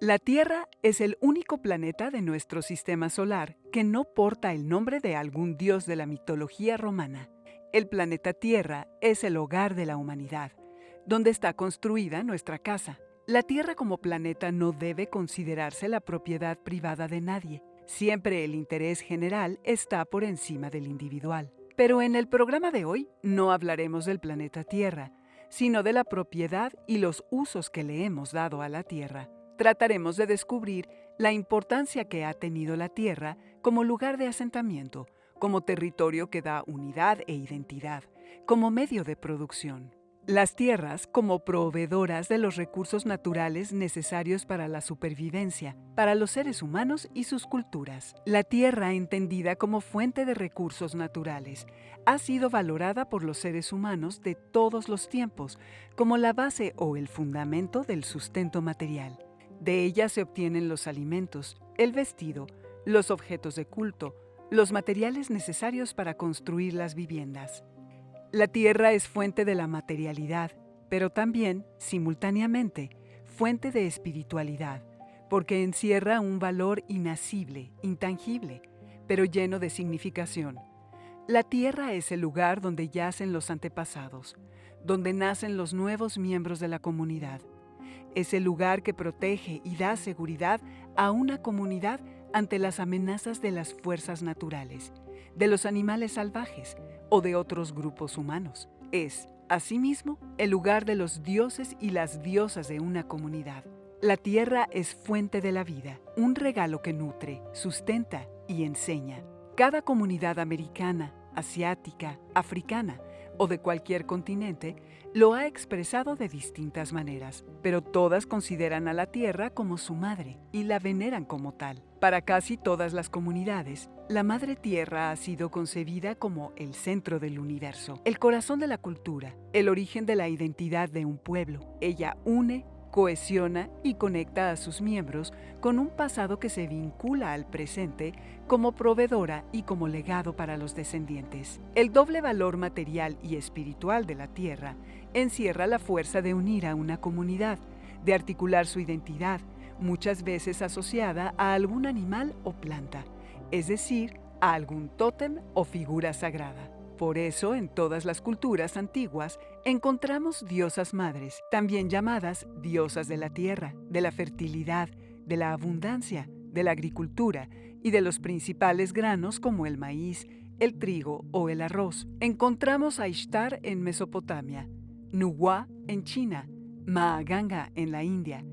La Tierra es el único planeta de nuestro sistema solar que no porta el nombre de algún dios de la mitología romana. El planeta Tierra es el hogar de la humanidad, donde está construida nuestra casa. La Tierra como planeta no debe considerarse la propiedad privada de nadie. Siempre el interés general está por encima del individual. Pero en el programa de hoy no hablaremos del planeta Tierra, sino de la propiedad y los usos que le hemos dado a la Tierra. Trataremos de descubrir la importancia que ha tenido la Tierra como lugar de asentamiento, como territorio que da unidad e identidad, como medio de producción. Las tierras como proveedoras de los recursos naturales necesarios para la supervivencia, para los seres humanos y sus culturas. La tierra, entendida como fuente de recursos naturales, ha sido valorada por los seres humanos de todos los tiempos como la base o el fundamento del sustento material. De ella se obtienen los alimentos, el vestido, los objetos de culto, los materiales necesarios para construir las viviendas. La tierra es fuente de la materialidad, pero también, simultáneamente, fuente de espiritualidad, porque encierra un valor inacible, intangible, pero lleno de significación. La tierra es el lugar donde yacen los antepasados, donde nacen los nuevos miembros de la comunidad. Es el lugar que protege y da seguridad a una comunidad ante las amenazas de las fuerzas naturales, de los animales salvajes o de otros grupos humanos. Es, asimismo, el lugar de los dioses y las diosas de una comunidad. La tierra es fuente de la vida, un regalo que nutre, sustenta y enseña. Cada comunidad americana, asiática, africana o de cualquier continente lo ha expresado de distintas maneras, pero todas consideran a la tierra como su madre y la veneran como tal. Para casi todas las comunidades, la Madre Tierra ha sido concebida como el centro del universo, el corazón de la cultura, el origen de la identidad de un pueblo. Ella une, cohesiona y conecta a sus miembros con un pasado que se vincula al presente como proveedora y como legado para los descendientes. El doble valor material y espiritual de la tierra encierra la fuerza de unir a una comunidad, de articular su identidad, muchas veces asociada a algún animal o planta, es decir, a algún tótem o figura sagrada. Por eso, en todas las culturas antiguas encontramos diosas madres, también llamadas diosas de la tierra, de la fertilidad, de la abundancia, de la agricultura y de los principales granos como el maíz, el trigo o el arroz. Encontramos a Ishtar en Mesopotamia, Nuwa en China, Maaganga en la India,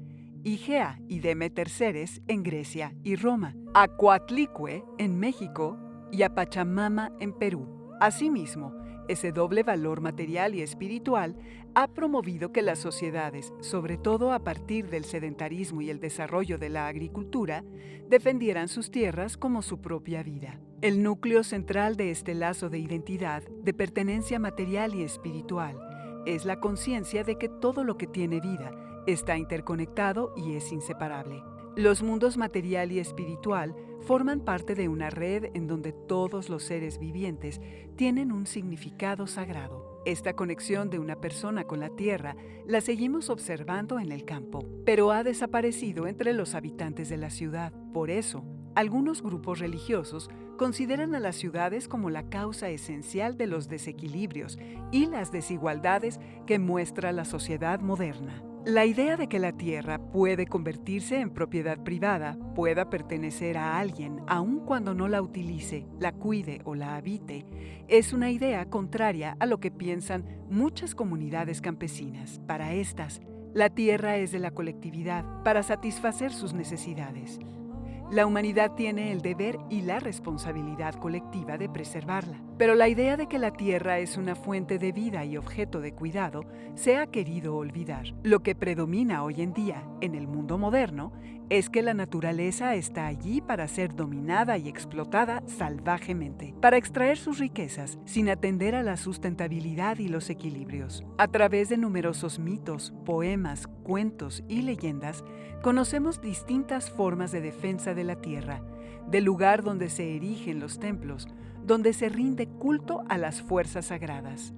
Igea y Demeter Ceres en Grecia y Roma, a Coatlicue en México y a Pachamama en Perú. Asimismo, ese doble valor material y espiritual ha promovido que las sociedades, sobre todo a partir del sedentarismo y el desarrollo de la agricultura, defendieran sus tierras como su propia vida. El núcleo central de este lazo de identidad, de pertenencia material y espiritual, es la conciencia de que todo lo que tiene vida está interconectado y es inseparable. Los mundos material y espiritual forman parte de una red en donde todos los seres vivientes tienen un significado sagrado. Esta conexión de una persona con la tierra la seguimos observando en el campo, pero ha desaparecido entre los habitantes de la ciudad. Por eso, algunos grupos religiosos consideran a las ciudades como la causa esencial de los desequilibrios y las desigualdades que muestra la sociedad moderna. La idea de que la tierra puede convertirse en propiedad privada, pueda pertenecer a alguien aun cuando no la utilice, la cuide o la habite, es una idea contraria a lo que piensan muchas comunidades campesinas. Para estas, la tierra es de la colectividad para satisfacer sus necesidades. La humanidad tiene el deber y la responsabilidad colectiva de preservarla. Pero la idea de que la tierra es una fuente de vida y objeto de cuidado se ha querido olvidar. Lo que predomina hoy en día en el mundo moderno es que la naturaleza está allí para ser dominada y explotada salvajemente, para extraer sus riquezas sin atender a la sustentabilidad y los equilibrios. A través de numerosos mitos, poemas, cuentos y leyendas, conocemos distintas formas de defensa de la tierra, del lugar donde se erigen los templos, donde se rinde culto a las fuerzas sagradas.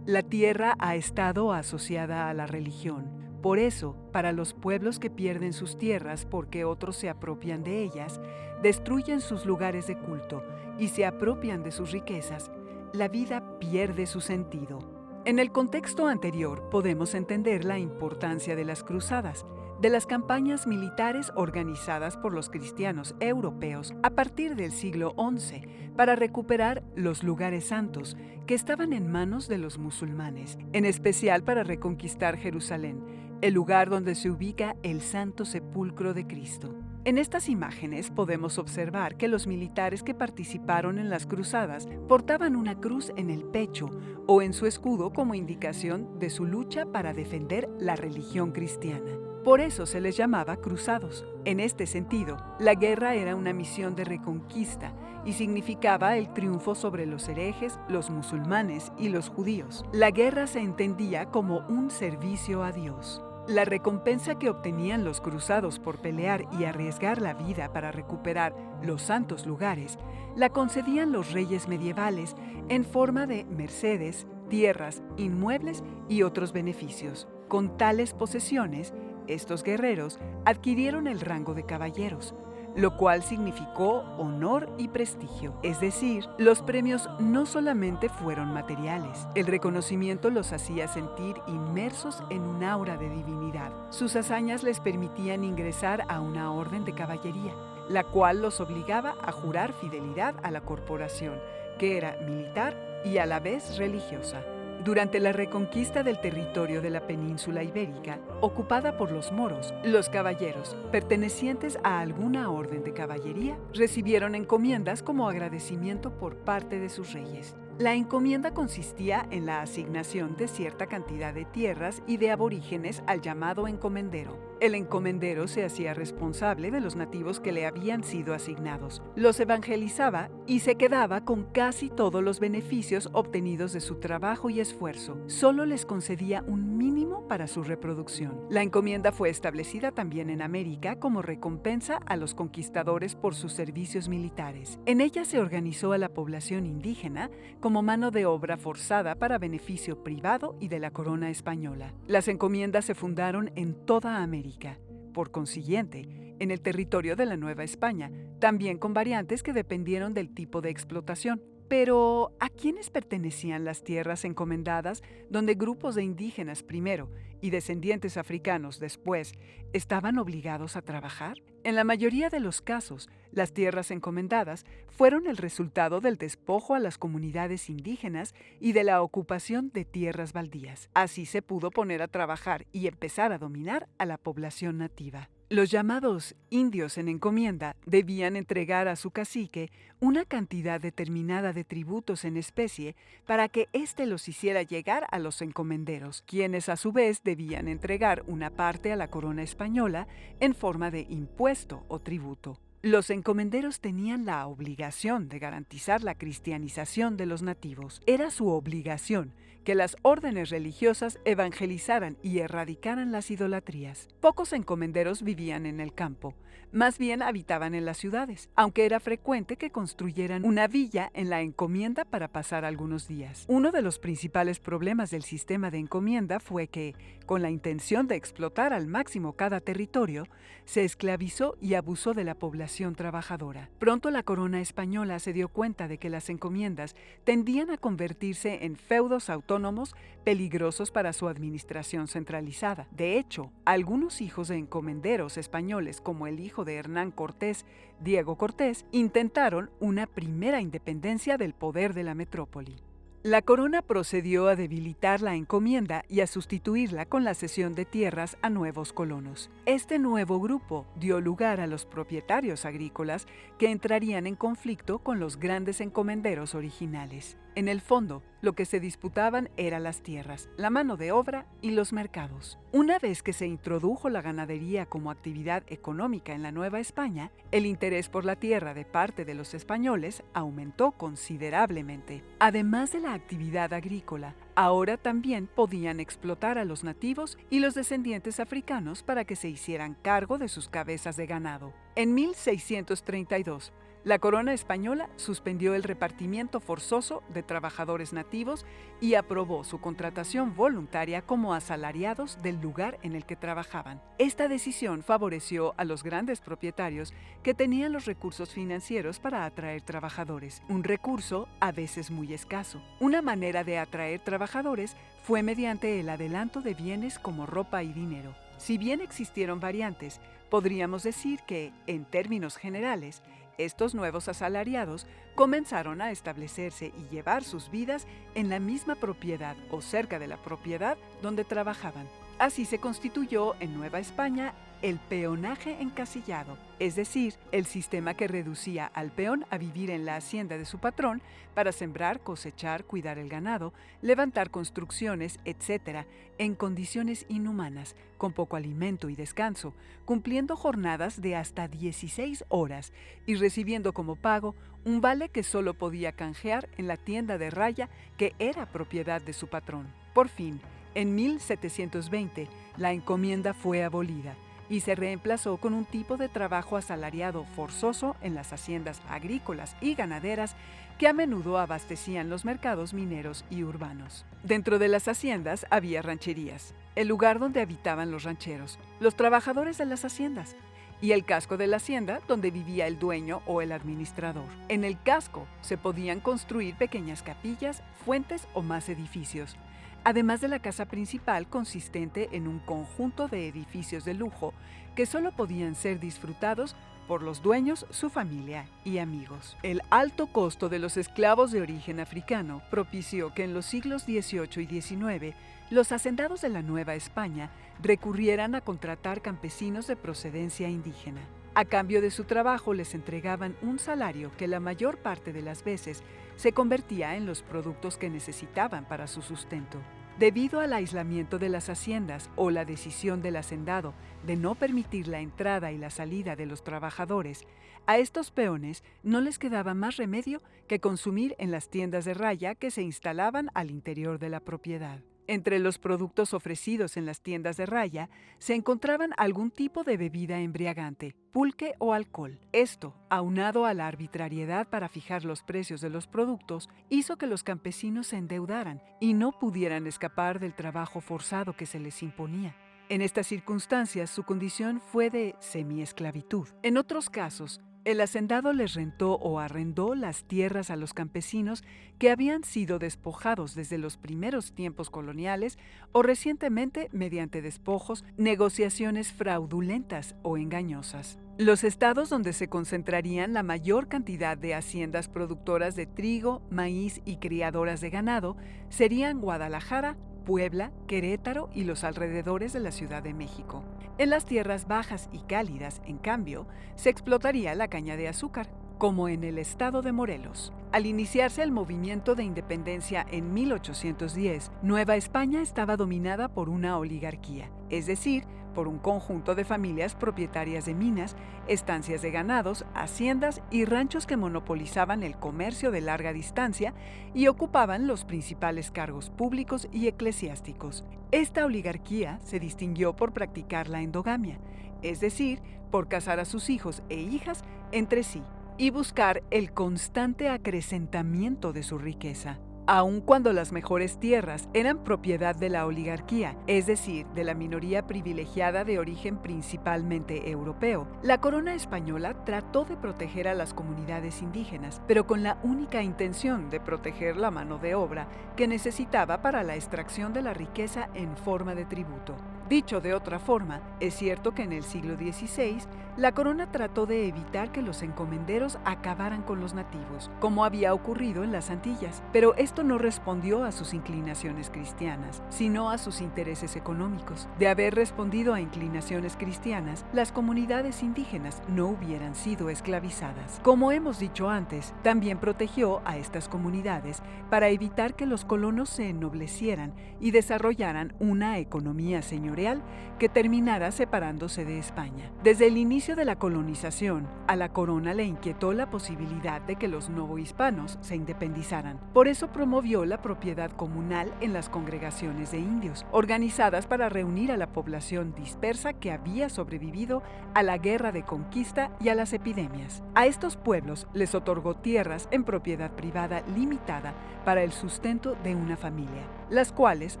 La tierra ha estado asociada a la religión, Por eso, para los pueblos que pierden sus tierras porque otros se apropian de ellas, destruyen sus lugares de culto y se apropian de sus riquezas, la vida pierde su sentido. En el contexto anterior podemos entender la importancia de las cruzadas, de las campañas militares organizadas por los cristianos europeos a partir del siglo XI para recuperar los lugares santos que estaban en manos de los musulmanes, en especial para reconquistar Jerusalén, el lugar donde se ubica el Santo Sepulcro de Cristo. En estas imágenes podemos observar que los militares que participaron en las cruzadas portaban una cruz en el pecho o en su escudo como indicación de su lucha para defender la religión cristiana. Por eso se les llamaba cruzados. En este sentido, la guerra era una misión de reconquista y significaba el triunfo sobre los herejes, los musulmanes y los judíos. La guerra se entendía como un servicio a Dios. La recompensa que obtenían los cruzados por pelear y arriesgar la vida para recuperar los santos lugares, la concedían los reyes medievales en forma de mercedes, tierras, inmuebles y otros beneficios. Con tales posesiones, estos guerreros adquirieron el rango de caballeros, lo cual significó honor y prestigio. Es decir, los premios no solamente fueron materiales, el reconocimiento los hacía sentir inmersos en un aura de divinidad. Sus hazañas les permitían ingresar a una orden de caballería, la cual los obligaba a jurar fidelidad a la corporación, que era militar y a la vez religiosa. Durante la reconquista del territorio de la península ibérica, ocupada por los moros, los caballeros, pertenecientes a alguna orden de caballería, recibieron encomiendas como agradecimiento por parte de sus reyes. La encomienda consistía en la asignación de cierta cantidad de tierras y de aborígenes al llamado encomendero. El encomendero se hacía responsable de los nativos que le habían sido asignados, los evangelizaba y se quedaba con casi todos los beneficios obtenidos de su trabajo y esfuerzo. Solo les concedía un mínimo para su reproducción. La encomienda fue establecida también en América como recompensa a los conquistadores por sus servicios militares. En ella se organizó a la población indígena como mano de obra forzada para beneficio privado y de la corona española. Las encomiendas se fundaron en toda América. Por consiguiente, en el territorio de la Nueva España, también con variantes que dependieron del tipo de explotación. Pero, ¿a quiénes pertenecían las tierras encomendadas donde grupos de indígenas primero y descendientes africanos después estaban obligados a trabajar? En la mayoría de los casos, las tierras encomendadas fueron el resultado del despojo a las comunidades indígenas y de la ocupación de tierras baldías. Así se pudo poner a trabajar y empezar a dominar a la población nativa. Los llamados indios en encomienda debían entregar a su cacique una cantidad determinada de tributos en especie para que éste los hiciera llegar a los encomenderos, quienes a su vez debían entregar una parte a la corona española en forma de impuesto o tributo. Los encomenderos tenían la obligación de garantizar la cristianización de los nativos. Era su obligación que las órdenes religiosas evangelizaran y erradicaran las idolatrías. Pocos encomenderos vivían en el campo, más bien habitaban en las ciudades, aunque era frecuente que construyeran una villa en la encomienda para pasar algunos días. Uno de los principales problemas del sistema de encomienda fue que, con la intención de explotar al máximo cada territorio, se esclavizó y abusó de la población trabajadora. Pronto la corona española se dio cuenta de que las encomiendas tendían a convertirse en feudos autónomos peligrosos para su administración centralizada. De hecho, algunos hijos de encomenderos españoles, como el hijo de Hernán Cortés, Diego Cortés, intentaron una primera independencia del poder de la metrópoli. La corona procedió a debilitar la encomienda y a sustituirla con la cesión de tierras a nuevos colonos. Este nuevo grupo dio lugar a los propietarios agrícolas que entrarían en conflicto con los grandes encomenderos originales. En el fondo, lo que se disputaban eran las tierras, la mano de obra y los mercados. Una vez que se introdujo la ganadería como actividad económica en la Nueva España, el interés por la tierra de parte de los españoles aumentó considerablemente. Además de la actividad agrícola, ahora también podían explotar a los nativos y los descendientes africanos para que se hicieran cargo de sus cabezas de ganado. En 1632, La corona española suspendió el repartimiento forzoso de trabajadores nativos y aprobó su contratación voluntaria como asalariados del lugar en el que trabajaban. Esta decisión favoreció a los grandes propietarios que tenían los recursos financieros para atraer trabajadores, un recurso a veces muy escaso. Una manera de atraer trabajadores fue mediante el adelanto de bienes como ropa y dinero. Si bien existieron variantes, podríamos decir que, en términos generales, estos nuevos asalariados comenzaron a establecerse y llevar sus vidas en la misma propiedad o cerca de la propiedad donde trabajaban. Así se constituyó en Nueva España el peonaje encasillado, es decir, el sistema que reducía al peón a vivir en la hacienda de su patrón para sembrar, cosechar, cuidar el ganado, levantar construcciones, etc., en condiciones inhumanas, con poco alimento y descanso, cumpliendo jornadas de hasta 16 horas y recibiendo como pago un vale que solo podía canjear en la tienda de raya que era propiedad de su patrón. Por fin, en 1720, la encomienda fue abolida y se reemplazó con un tipo de trabajo asalariado forzoso en las haciendas agrícolas y ganaderas que a menudo abastecían los mercados mineros y urbanos. Dentro de las haciendas había rancherías, el lugar donde habitaban los rancheros, los trabajadores de las haciendas, y el casco de la hacienda donde vivía el dueño o el administrador. En el casco se podían construir pequeñas capillas, fuentes o más edificios, además de la casa principal consistente en un conjunto de edificios de lujo que solo podían ser disfrutados por los dueños, su familia y amigos. El alto costo de los esclavos de origen africano propició que en los siglos XVIII y XIX los hacendados de la Nueva España recurrieran a contratar campesinos de procedencia indígena. A cambio de su trabajo les entregaban un salario que la mayor parte de las veces se convertía en los productos que necesitaban para su sustento. Debido al aislamiento de las haciendas o la decisión del hacendado de no permitir la entrada y la salida de los trabajadores, a estos peones no les quedaba más remedio que consumir en las tiendas de raya que se instalaban al interior de la propiedad. Entre los productos ofrecidos en las tiendas de raya se encontraban algún tipo de bebida embriagante, pulque o alcohol. Esto, aunado a la arbitrariedad para fijar los precios de los productos, hizo que los campesinos se endeudaran y no pudieran escapar del trabajo forzado que se les imponía. En estas circunstancias, su condición fue de semiesclavitud. En otros casos, el hacendado les rentó o arrendó las tierras a los campesinos que habían sido despojados desde los primeros tiempos coloniales o recientemente mediante despojos, negociaciones fraudulentas o engañosas. Los estados donde se concentrarían la mayor cantidad de haciendas productoras de trigo, maíz y criadoras de ganado serían Guadalajara, Puebla, Querétaro y los alrededores de la Ciudad de México. En las tierras bajas y cálidas, en cambio, se explotaría la caña de azúcar, como en el estado de Morelos. Al iniciarse el movimiento de independencia en 1810, Nueva España estaba dominada por una oligarquía, es decir, por un conjunto de familias propietarias de minas, estancias de ganados, haciendas y ranchos que monopolizaban el comercio de larga distancia y ocupaban los principales cargos públicos y eclesiásticos. Esta oligarquía se distinguió por practicar la endogamia, es decir, por casar a sus hijos e hijas entre sí y buscar el constante acrecentamiento de su riqueza. Aun cuando las mejores tierras eran propiedad de la oligarquía, es decir, de la minoría privilegiada de origen principalmente europeo, la corona española trató de proteger a las comunidades indígenas, pero con la única intención de proteger la mano de obra que necesitaba para la extracción de la riqueza en forma de tributo. Dicho de otra forma, es cierto que en el siglo XVI, la corona trató de evitar que los encomenderos acabaran con los nativos, como había ocurrido en las Antillas, pero esto no respondió a sus inclinaciones cristianas, sino a sus intereses económicos. De haber respondido a inclinaciones cristianas, las comunidades indígenas no hubieran sido esclavizadas. Como hemos dicho antes, también protegió a estas comunidades para evitar que los colonos se ennoblecieran y desarrollaran una economía señorial que terminara separándose de España. Desde el inicio de la colonización, a la corona le inquietó la posibilidad de que los novohispanos se independizaran. Por eso promovió promovió la propiedad comunal en las congregaciones de indios, organizadas para reunir a la población dispersa que había sobrevivido a la guerra de conquista y a las epidemias. A estos pueblos les otorgó tierras en propiedad privada limitada para el sustento de una familia, las cuales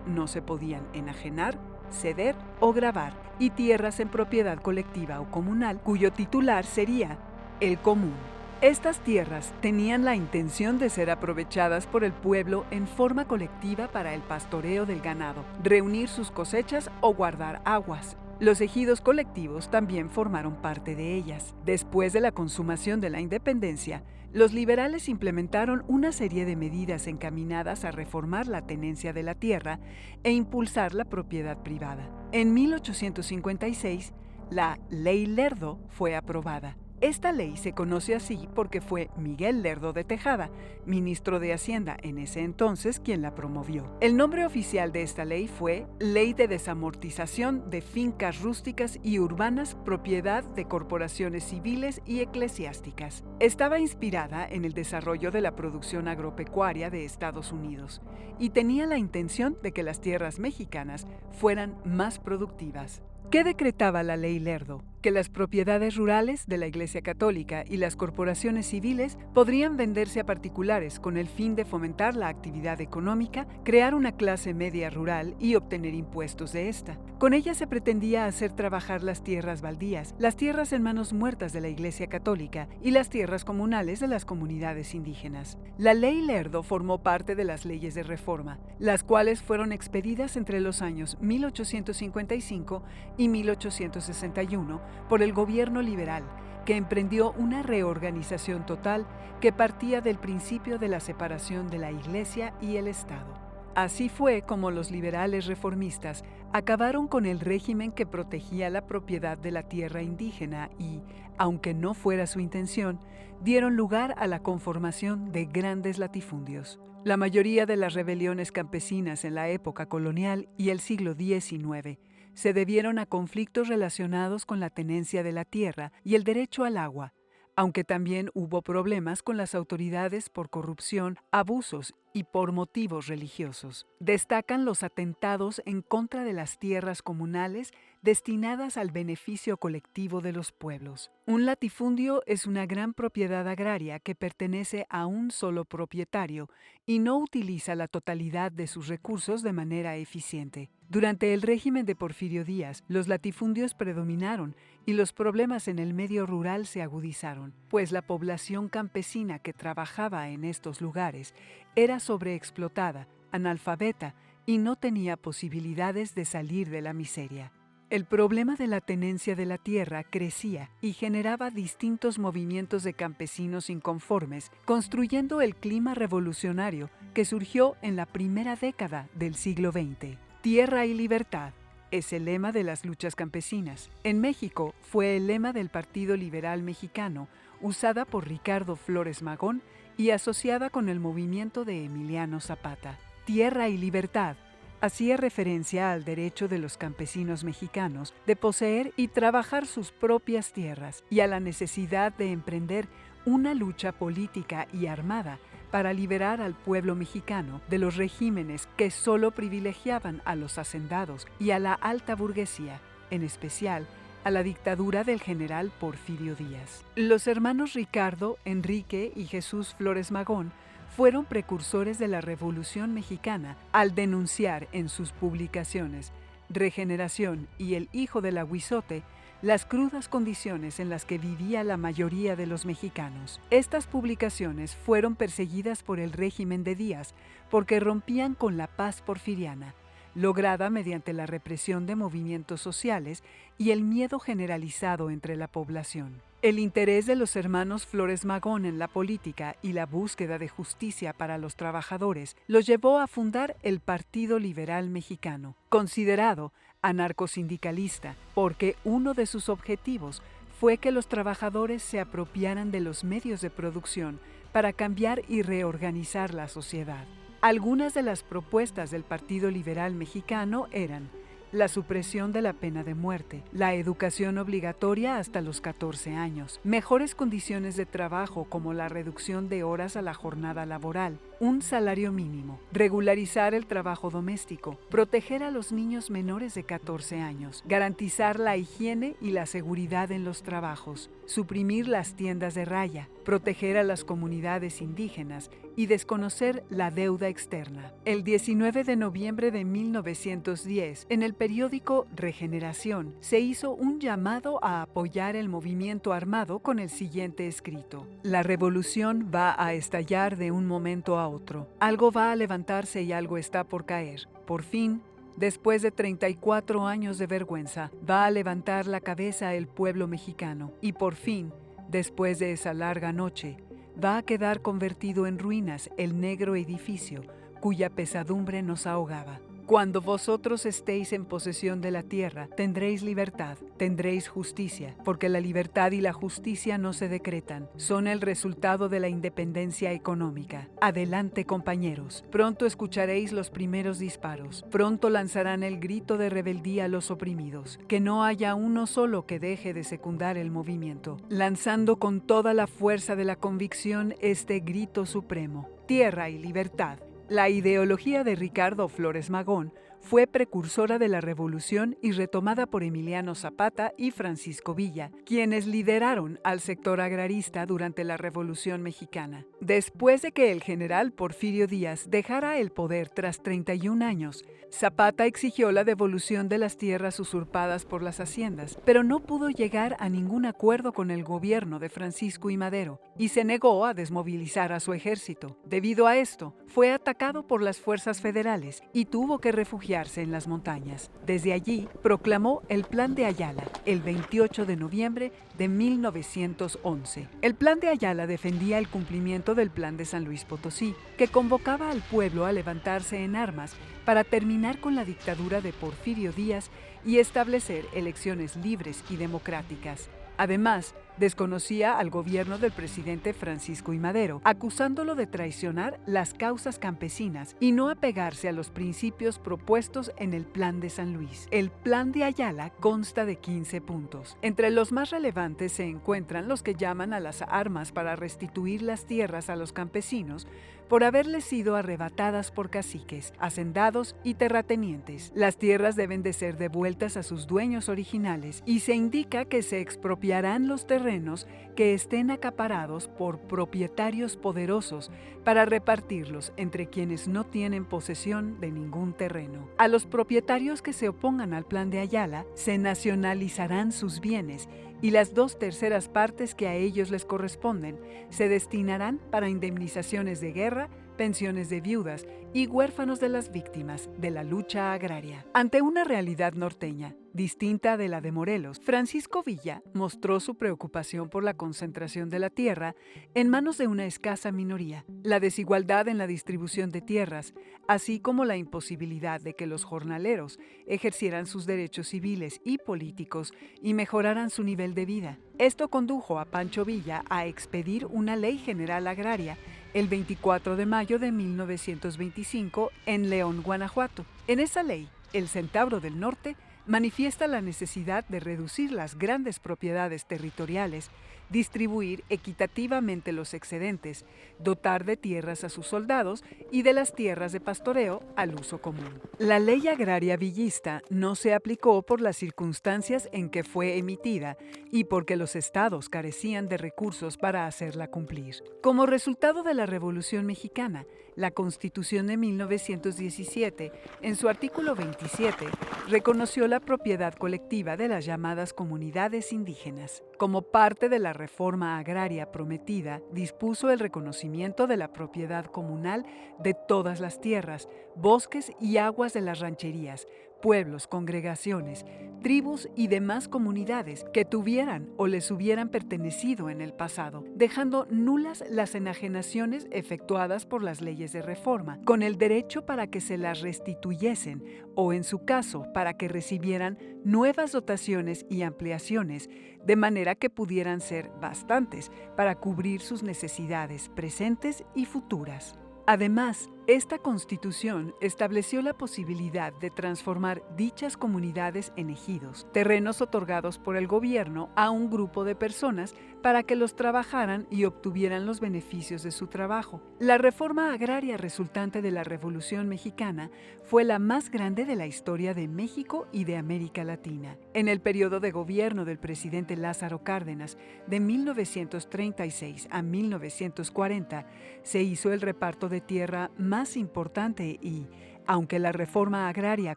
no se podían enajenar, ceder o gravar, y tierras en propiedad colectiva o comunal, cuyo titular sería el común. Estas tierras tenían la intención de ser aprovechadas por el pueblo en forma colectiva para el pastoreo del ganado, reunir sus cosechas o guardar aguas. Los ejidos colectivos también formaron parte de ellas. Después de la consumación de la independencia, los liberales implementaron una serie de medidas encaminadas a reformar la tenencia de la tierra e impulsar la propiedad privada. En 1856, la Ley Lerdo fue aprobada. Esta ley se conoce así porque fue Miguel Lerdo de Tejada, ministro de Hacienda en ese entonces, quien la promovió. El nombre oficial de esta ley fue Ley de Desamortización de Fincas Rústicas y Urbanas, propiedad de corporaciones civiles y eclesiásticas. Estaba inspirada en el desarrollo de la producción agropecuaria de Estados Unidos y tenía la intención de que las tierras mexicanas fueran más productivas. ¿Qué decretaba la Ley Lerdo? Que las propiedades rurales de la Iglesia Católica y las corporaciones civiles podrían venderse a particulares con el fin de fomentar la actividad económica, crear una clase media rural y obtener impuestos de esta. Con ella se pretendía hacer trabajar las tierras baldías, las tierras en manos muertas de la Iglesia Católica y las tierras comunales de las comunidades indígenas. La Ley Lerdo formó parte de las leyes de reforma, las cuales fueron expedidas entre los años 1855 y 1861 por el gobierno liberal, que emprendió una reorganización total que partía del principio de la separación de la Iglesia y el Estado. Así fue como los liberales reformistas acabaron con el régimen que protegía la propiedad de la tierra indígena y, aunque no fuera su intención, dieron lugar a la conformación de grandes latifundios. La mayoría de las rebeliones campesinas en la época colonial y el siglo XIX se debieron a conflictos relacionados con la tenencia de la tierra y el derecho al agua, aunque también hubo problemas con las autoridades por corrupción, abusos y por motivos religiosos. Destacan los atentados en contra de las tierras comunales destinadas al beneficio colectivo de los pueblos. Un latifundio es una gran propiedad agraria que pertenece a un solo propietario y no utiliza la totalidad de sus recursos de manera eficiente. Durante el régimen de Porfirio Díaz, los latifundios predominaron y los problemas en el medio rural se agudizaron, pues la población campesina que trabajaba en estos lugares era sobreexplotada, analfabeta y no tenía posibilidades de salir de la miseria. El problema de la tenencia de la tierra crecía y generaba distintos movimientos de campesinos inconformes, construyendo el clima revolucionario que surgió en la primera década del siglo XX. Tierra y libertad es el lema de las luchas campesinas. En México fue el lema del Partido Liberal Mexicano, usada por Ricardo Flores Magón y asociada con el movimiento de Emiliano Zapata. Tierra y libertad hacía referencia al derecho de los campesinos mexicanos de poseer y trabajar sus propias tierras y a la necesidad de emprender una lucha política y armada para liberar al pueblo mexicano de los regímenes que solo privilegiaban a los hacendados y a la alta burguesía, en especial a la dictadura del general Porfirio Díaz. Los hermanos Ricardo, Enrique y Jesús Flores Magón fueron precursores de la Revolución Mexicana al denunciar en sus publicaciones Regeneración y El Hijo del Aguizote las crudas condiciones en las que vivía la mayoría de los mexicanos. Estas publicaciones fueron perseguidas por el régimen de Díaz porque rompían con la paz porfiriana, lograda mediante la represión de movimientos sociales y el miedo generalizado entre la población. El interés de los hermanos Flores Magón en la política y la búsqueda de justicia para los trabajadores los llevó a fundar el Partido Liberal Mexicano, considerado anarcosindicalista, porque uno de sus objetivos fue que los trabajadores se apropiaran de los medios de producción para cambiar y reorganizar la sociedad. Algunas de las propuestas del Partido Liberal Mexicano eran la supresión de la pena de muerte, la educación obligatoria hasta los 14 años, mejores condiciones de trabajo como la reducción de horas a la jornada laboral, un salario mínimo, regularizar el trabajo doméstico, proteger a los niños menores de 14 años, garantizar la higiene y la seguridad en los trabajos, suprimir las tiendas de raya, proteger a las comunidades indígenas y desconocer la deuda externa. El 19 de noviembre de 1910, en el periódico Regeneración, se hizo un llamado a apoyar el movimiento armado con el siguiente escrito: la revolución va a estallar de un momento a otro. Algo va a levantarse y algo está por caer. Por fin, después de 34 años de vergüenza, va a levantar la cabeza el pueblo mexicano. Y por fin, después de esa larga noche, va a quedar convertido en ruinas el negro edificio cuya pesadumbre nos ahogaba. Cuando vosotros estéis en posesión de la tierra, tendréis libertad, tendréis justicia, porque la libertad y la justicia no se decretan, son el resultado de la independencia económica. Adelante, compañeros, pronto escucharéis los primeros disparos, pronto lanzarán el grito de rebeldía a los oprimidos, que no haya uno solo que deje de secundar el movimiento, lanzando con toda la fuerza de la convicción este grito supremo: tierra y libertad. La ideología de Ricardo Flores Magón fue precursora de la revolución y retomada por Emiliano Zapata y Francisco Villa, quienes lideraron al sector agrarista durante la Revolución Mexicana. Después de que el general Porfirio Díaz dejara el poder tras 31 años, Zapata exigió la devolución de las tierras usurpadas por las haciendas, pero no pudo llegar a ningún acuerdo con el gobierno de Francisco I. Madero y se negó a desmovilizar a su ejército. Debido a esto, fue atacado por las fuerzas federales y tuvo que refugiarse en las montañas. Desde allí, proclamó el Plan de Ayala el 28 de noviembre de 1911. El Plan de Ayala defendía el cumplimiento del Plan de San Luis Potosí, que convocaba al pueblo a levantarse en armas para terminar con la dictadura de Porfirio Díaz y establecer elecciones libres y democráticas. Además, desconocía al gobierno del presidente Francisco I. Madero, acusándolo de traicionar las causas campesinas y no apegarse a los principios propuestos en el Plan de San Luis. El Plan de Ayala consta de 15 puntos. Entre los más relevantes se encuentran los que llaman a las armas para restituir las tierras a los campesinos por haberles sido arrebatadas por caciques, hacendados y terratenientes. Las tierras deben de ser devueltas a sus dueños originales y se indica que se expropiarán los terrenos que estén acaparados por propietarios poderosos para repartirlos entre quienes no tienen posesión de ningún terreno. A los propietarios que se opongan al Plan de Ayala se nacionalizarán sus bienes y las 2/3 partes que a ellos les corresponden se destinarán para indemnizaciones de guerra, pensiones de viudas y huérfanos de las víctimas de la lucha agraria. Ante una realidad norteña distinta de la de Morelos, Francisco Villa mostró su preocupación por la concentración de la tierra en manos de una escasa minoría, la desigualdad en la distribución de tierras, así como la imposibilidad de que los jornaleros ejercieran sus derechos civiles y políticos y mejoraran su nivel de vida. Esto condujo a Pancho Villa a expedir una ley general agraria el 24 de mayo de 1925 en León, Guanajuato. En esa ley, el Centauro del Norte manifiesta la necesidad de reducir las grandes propiedades territoriales, distribuir equitativamente los excedentes, dotar de tierras a sus soldados y de las tierras de pastoreo al uso común. La ley agraria villista no se aplicó por las circunstancias en que fue emitida y porque los estados carecían de recursos para hacerla cumplir. Como resultado de la Revolución Mexicana, la Constitución de 1917, en su artículo 27, reconoció la propiedad colectiva de las llamadas comunidades indígenas. Como parte de la reforma agraria prometida, dispuso el reconocimiento de la propiedad comunal de todas las tierras, bosques y aguas de las rancherías, pueblos, congregaciones, tribus y demás comunidades que tuvieran o les hubieran pertenecido en el pasado, dejando nulas las enajenaciones efectuadas por las leyes de reforma, con el derecho para que se las restituyesen o, en su caso, para que recibieran nuevas dotaciones y ampliaciones, de manera que pudieran ser bastantes para cubrir sus necesidades presentes y futuras. Además, Esta constitución estableció la posibilidad de transformar dichas comunidades en ejidos, terrenos otorgados por el gobierno a un grupo de personas para que los trabajaran y obtuvieran los beneficios de su trabajo. La reforma agraria resultante de la Revolución Mexicana fue la más grande de la historia de México y de América Latina. En el periodo de gobierno del presidente Lázaro Cárdenas, de 1936 a 1940, se hizo el reparto de tierra más importante y, aunque la reforma agraria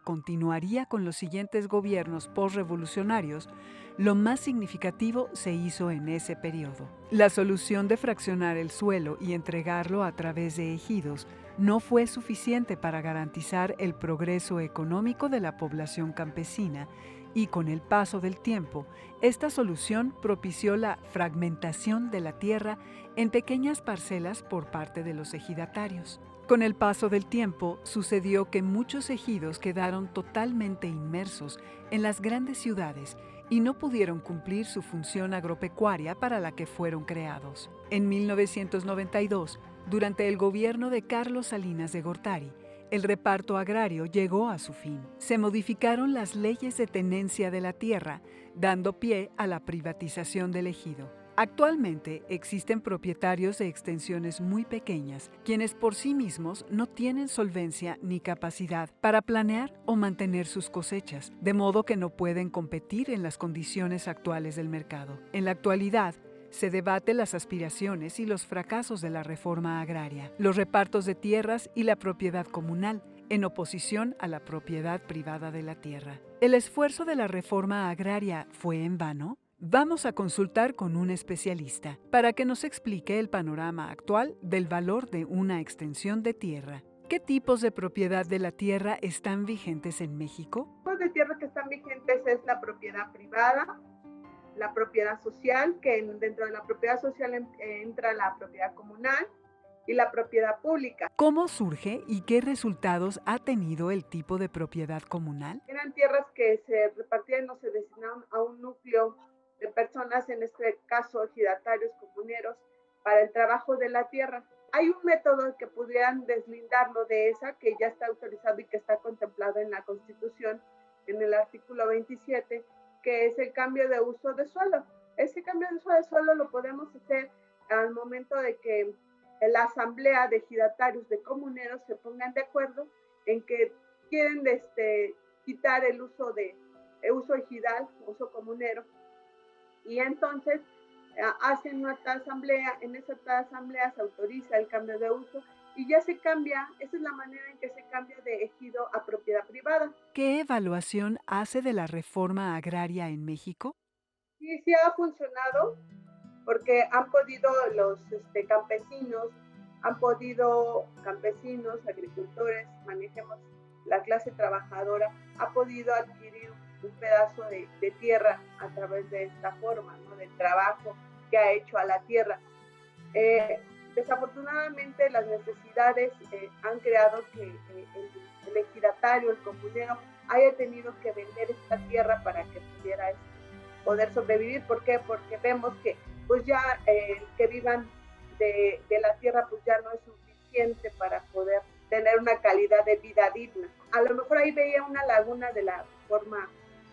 continuaría con los siguientes gobiernos postrevolucionarios, lo más significativo se hizo en ese periodo. La solución de fraccionar el suelo y entregarlo a través de ejidos no fue suficiente para garantizar el progreso económico de la población campesina y con el paso del tiempo, esta solución propició la fragmentación de la tierra en pequeñas parcelas por parte de los ejidatarios. Con el paso del tiempo, sucedió que muchos ejidos quedaron totalmente inmersos en las grandes ciudades y no pudieron cumplir su función agropecuaria para la que fueron creados. En 1992, durante el gobierno de Carlos Salinas de Gortari, el reparto agrario llegó a su fin. Se modificaron las leyes de tenencia de la tierra, dando pie a la privatización del ejido. Actualmente existen propietarios de extensiones muy pequeñas, quienes por sí mismos no tienen solvencia ni capacidad para planear o mantener sus cosechas, de modo que no pueden competir en las condiciones actuales del mercado. En la actualidad, se debate las aspiraciones y los fracasos de la reforma agraria, los repartos de tierras y la propiedad comunal, en oposición a la propiedad privada de la tierra. ¿El esfuerzo de la reforma agraria fue en vano? Vamos a consultar con un especialista para que nos explique el panorama actual del valor de una extensión de tierra. ¿Qué tipos de propiedad de la tierra están vigentes en México? Los tipos de tierra que están vigentes es la propiedad privada, la propiedad social, que dentro de la propiedad social entra la propiedad comunal y la propiedad pública. ¿Cómo surge y qué resultados ha tenido el tipo de propiedad comunal? Eran tierras que se repartían o se destinaban a un núcleo de personas, en este caso ejidatarios comuneros, para el trabajo de la tierra. Hay un método que pudieran deslindarlo de esa, que ya está autorizado y que está contemplado en la Constitución, en el artículo 27, que es el cambio de uso de suelo. Ese cambio de uso de suelo lo podemos hacer al momento de que la asamblea de ejidatarios, de comuneros, se pongan de acuerdo en que quieren quitar el uso ejidal, uso comunero, y entonces hacen una asamblea, en esa asamblea se autoriza el cambio de uso y ya se cambia, esa es la manera en que se cambia de ejido a propiedad privada. ¿Qué evaluación hace de la reforma agraria en México? Sí, sí ha funcionado, porque han podido los campesinos, agricultores, manejemos la clase trabajadora, ha podido adquirir un pedazo de tierra a través de esta forma, ¿no?, del trabajo que ha hecho a la tierra. Desafortunadamente las necesidades han creado que el ejidatario, el comunero, haya tenido que vender esta tierra para que pudiera poder sobrevivir. ¿Por qué? Porque vemos que pues ya que vivan de la tierra pues ya no es suficiente para poder tener una calidad de vida digna. A lo mejor ahí veía una laguna de la reforma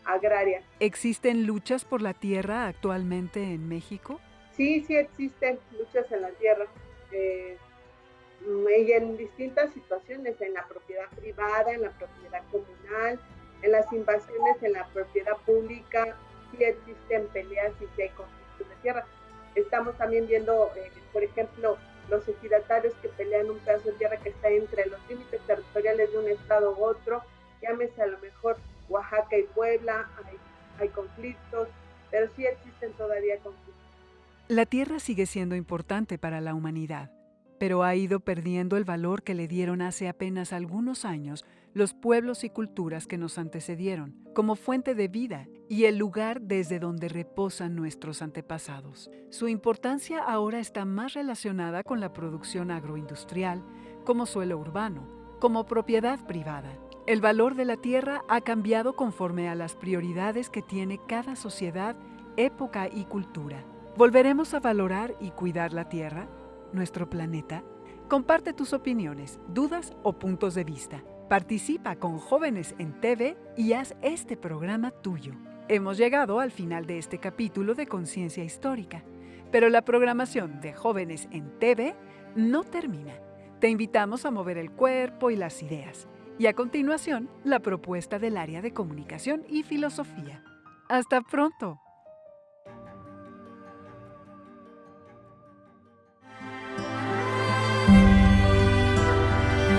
agraria. ¿Existen luchas por la tierra actualmente en México? Sí, sí existen luchas en la tierra. Y en distintas situaciones, en la propiedad privada, en la propiedad comunal, en las invasiones en la propiedad pública, sí existen peleas y sí hay conflictos de tierra. Estamos también viendo, por ejemplo, los ejidatarios que pelean un pedazo de tierra que está entre los límites territoriales de un estado u otro, llámese a lo mejor Oaxaca y Puebla, hay conflictos, pero sí existen todavía conflictos. La tierra sigue siendo importante para la humanidad, pero ha ido perdiendo el valor que le dieron hace apenas algunos años los pueblos y culturas que nos antecedieron, como fuente de vida y el lugar desde donde reposan nuestros antepasados. Su importancia ahora está más relacionada con la producción agroindustrial, como suelo urbano, como propiedad privada. El valor de la tierra ha cambiado conforme a las prioridades que tiene cada sociedad, época y cultura. ¿Volveremos a valorar y cuidar la tierra, nuestro planeta? Comparte tus opiniones, dudas o puntos de vista. Participa con Jóvenes en TV y haz este programa tuyo. Hemos llegado al final de este capítulo de Conciencia Histórica, pero la programación de Jóvenes en TV no termina. Te invitamos a mover el cuerpo y las ideas. Y a continuación, la propuesta del área de comunicación y filosofía. ¡Hasta pronto!